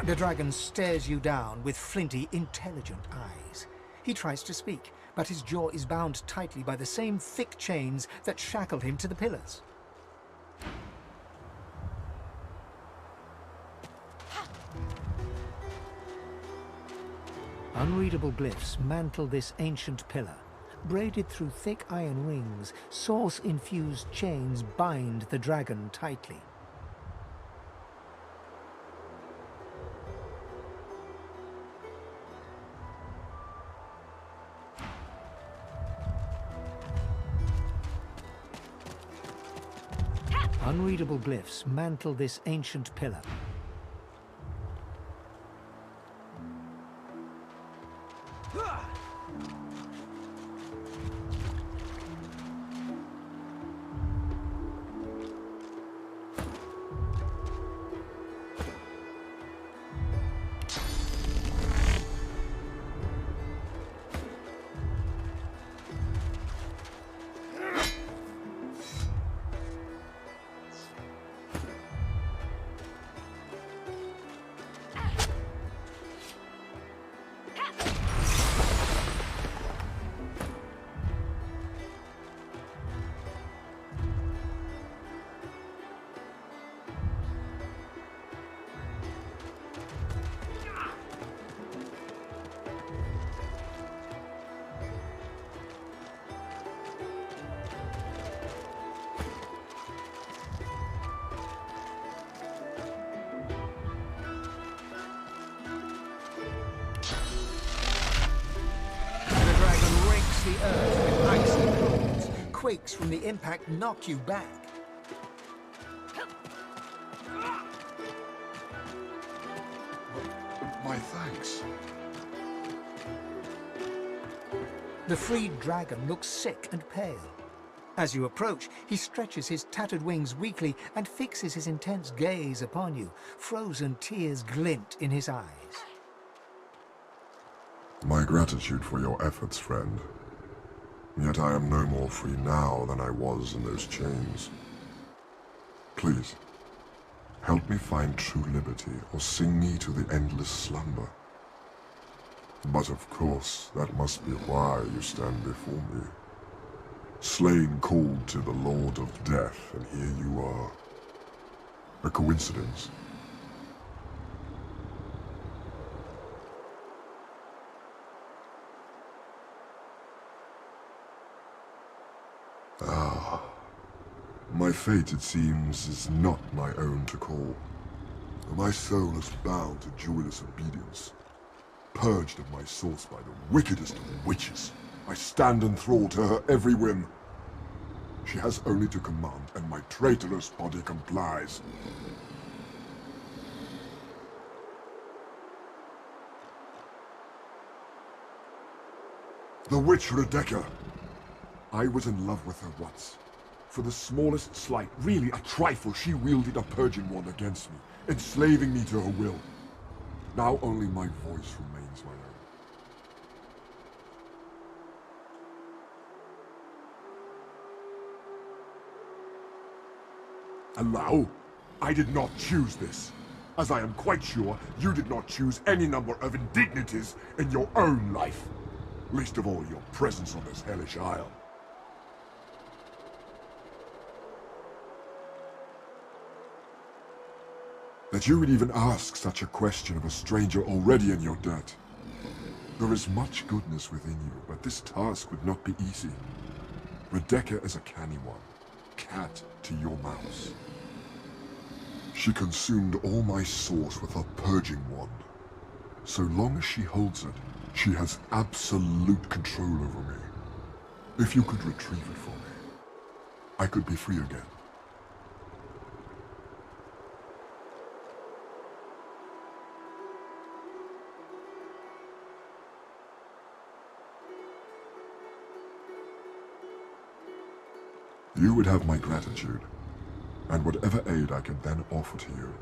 The dragon stares you down with flinty, intelligent eyes. He tries to speak, but his jaw is bound tightly by the same thick chains that shackle him to the pillars. Unreadable glyphs mantle this ancient pillar. Braided through thick iron rings, source-infused chains bind the dragon tightly. Unreadable glyphs mantle this ancient pillar. The earth with icy claws. Quakes from the impact knock you back. My thanks. The freed dragon looks sick and pale. As you approach, he stretches his tattered wings weakly and fixes his intense gaze upon you. Frozen tears glint in his eyes. My gratitude for your efforts, friend. Yet I am no more free now than I was in those chains. Please, help me find true liberty, or sing me to the endless slumber. But of course, that must be why you stand before me. Slain called to the Lord of Death, and here you are. A coincidence? Ah, my fate, it seems, is not my own to call. My soul is bound to joyless obedience. Purged of my source by the wickedest of witches, I stand in thrall to her every whim. She has only to command, and my traitorous body complies. The witch Rebecca! I was in love with her once. For the smallest slight, really a trifle, she wielded a purging wand against me, enslaving me to her will. Now only my voice remains my own. Allow? I did not choose this. As I am quite sure, you did not choose any number of indignities in your own life. Least of all your presence on this hellish isle. That you would even ask such a question of a stranger already in your debt. There is much goodness within you, but this task would not be easy. Rebecca is a canny one, cat to your mouse. She consumed all my source with her purging wand. So long as she holds it, she has absolute control over me. If you could retrieve it for me, I could be free again. You would have my gratitude, and whatever aid I can then offer to you.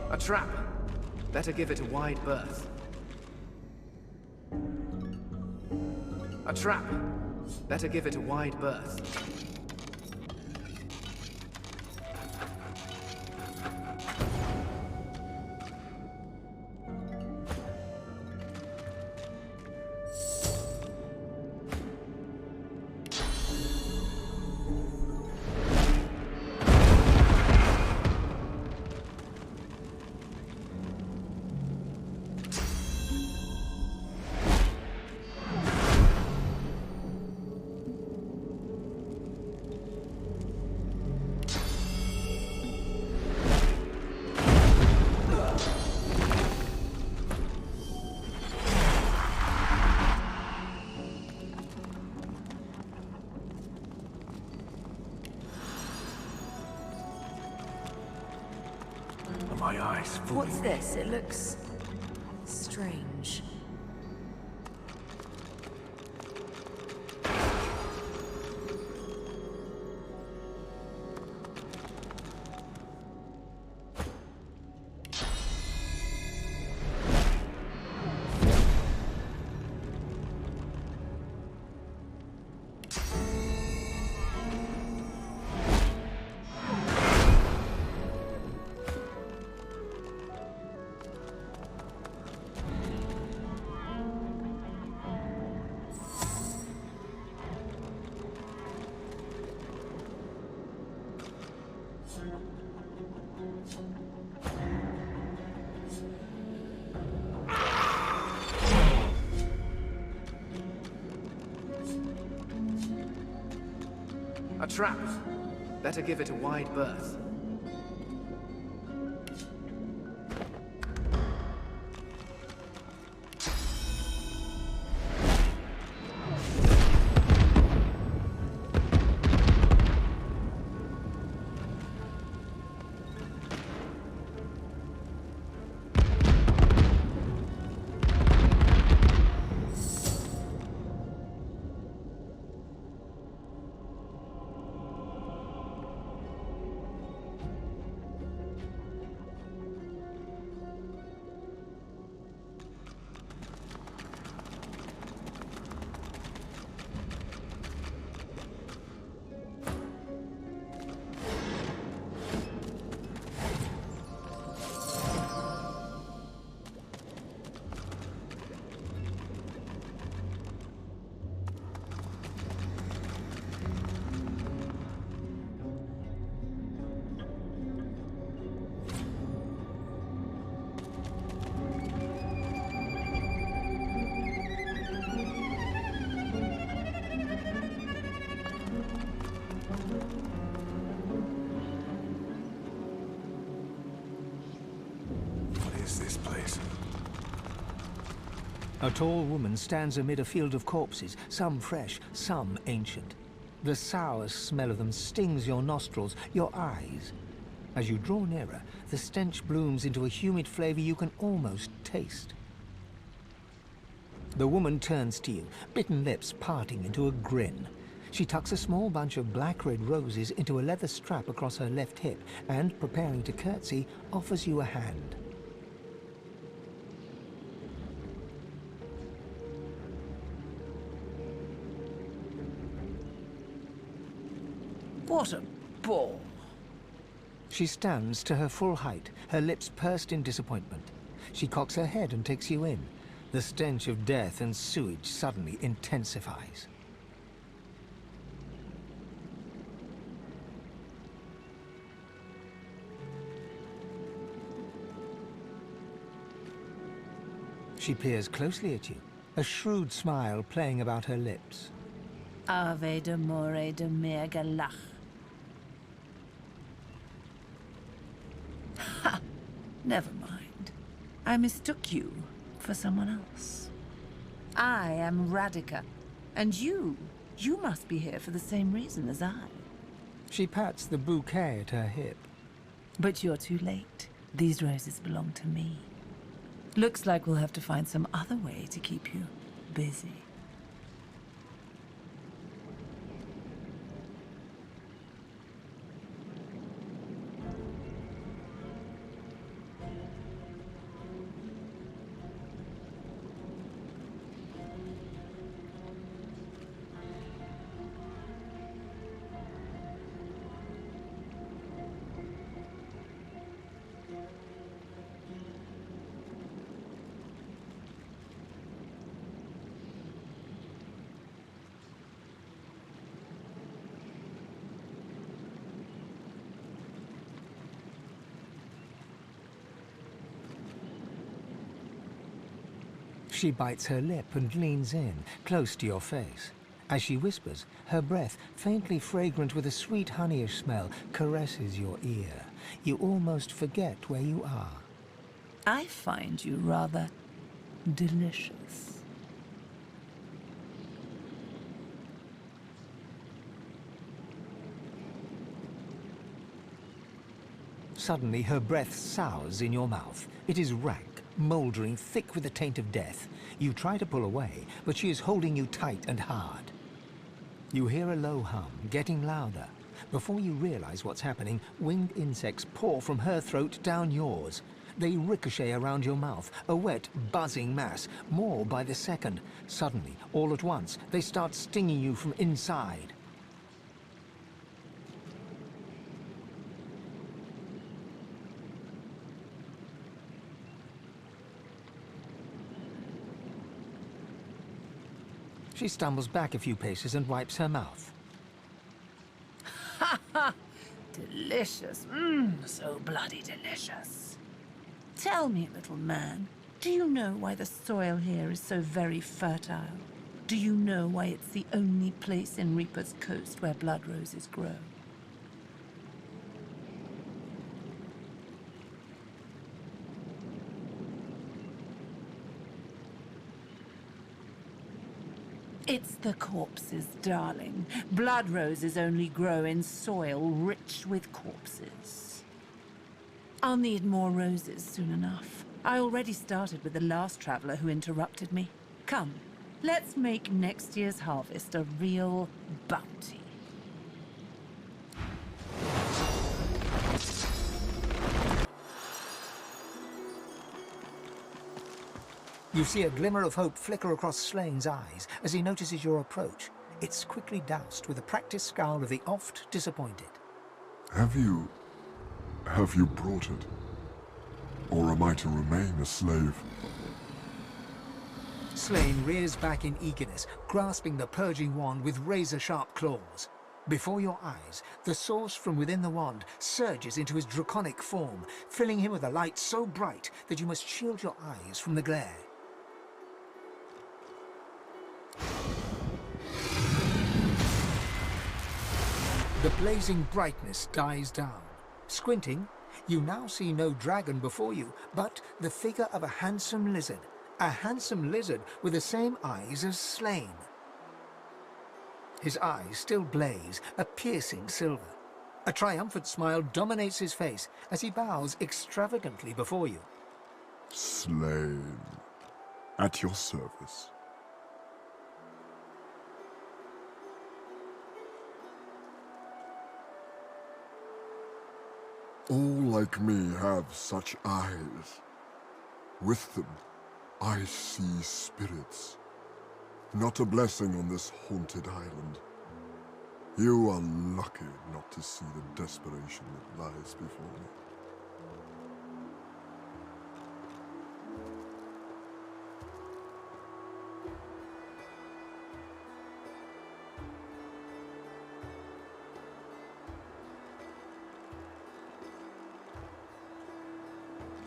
A trap. Better give it a wide berth. A trap. Better give it a wide berth. My eyes fool What's this? It looks strange. A trap. Better give it a wide berth. A tall woman stands amid a field of corpses, some fresh, some ancient. The sour smell of them stings your nostrils, your eyes. As you draw nearer, the stench blooms into a humid flavor you can almost taste. The woman turns to you, bitten lips parting into a grin. She tucks a small bunch of black-red roses into a leather strap across her left hip and, preparing to curtsy, offers you a hand. What a bore. She stands to her full height, her lips pursed in disappointment. She cocks her head and takes you in. The stench of death and sewage suddenly intensifies. She peers closely at you, a shrewd smile playing about her lips. Ave de more de mergalach. Ha! Never mind. I mistook you for someone else. I am Radica, and you must be here for the same reason as I. She pats the bouquet at her hip. But you're too late. These roses belong to me. Looks like we'll have to find some other way to keep you busy. She bites her lip and leans in, close to your face. As she whispers, her breath, faintly fragrant with a sweet honeyish smell, caresses your ear. You almost forget where you are. I find you rather delicious. Suddenly, her breath sours in your mouth. It is rank, mouldering, thick with the taint of death. You try to pull away, but she is holding you tight and hard. You hear a low hum, getting louder. Before you realize what's happening, winged insects pour from her throat down yours. They ricochet around your mouth, a wet, buzzing mass, more by the second. Suddenly, all at once, they start stinging you from inside. She stumbles back a few paces and wipes her mouth. Ha ha! Delicious. So bloody delicious. Tell me, little man, do you know why the soil here is so very fertile? Do you know why it's the only place in Reaper's Coast where blood roses grow? It's the corpses, darling. Blood roses only grow in soil rich with corpses. I'll need more roses soon enough. I already started with the last traveler who interrupted me. Come, let's make next year's harvest a real bounty. You see a glimmer of hope flicker across Slane's eyes as he notices your approach. It's quickly doused with a practiced scowl of the oft disappointed. Have you brought it? Or am I to remain a slave? Slane rears back in eagerness, grasping the purging wand with razor-sharp claws. Before your eyes, the source from within the wand surges into his draconic form, filling him with a light so bright that you must shield your eyes from the glare. The blazing brightness dies down. Squinting, you now see no dragon before you, but the figure of a handsome lizard. A handsome lizard with the same eyes as Slane. His eyes still blaze, a piercing silver. A triumphant smile dominates his face as he bows extravagantly before you. Slane, at your service. All like me have such eyes. With them, I see spirits. Not a blessing on this haunted island. You are lucky not to see the desperation that lies before me.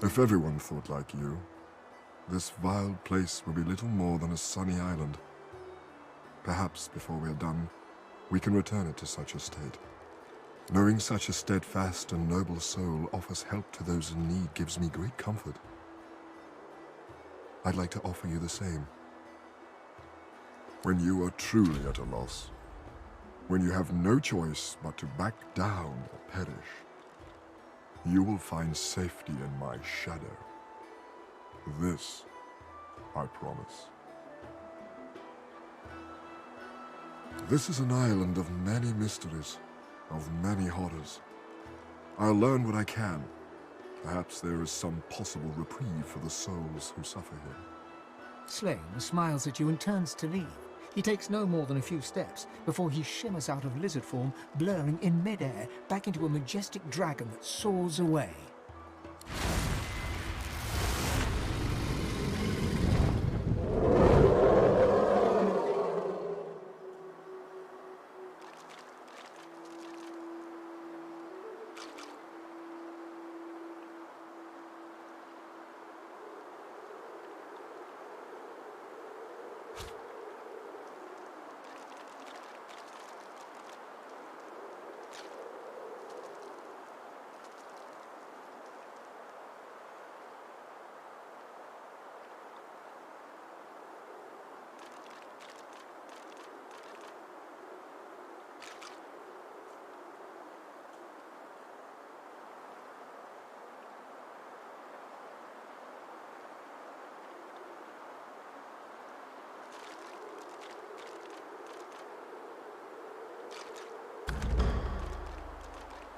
If everyone thought like you, this vile place will be little more than a sunny island. Perhaps before we are done, we can return it to such a state. Knowing such a steadfast and noble soul offers help to those in need gives me great comfort. I'd like to offer you the same. When you are truly at a loss, when you have no choice but to back down or perish, you will find safety in my shadow. This, I promise. This is an island of many mysteries, of many horrors. I'll learn what I can. Perhaps there is some possible reprieve for the souls who suffer here. Slane smiles at you and turns to leave. He takes no more than a few steps before he shimmers out of lizard form, blurring in midair back into a majestic dragon that soars away.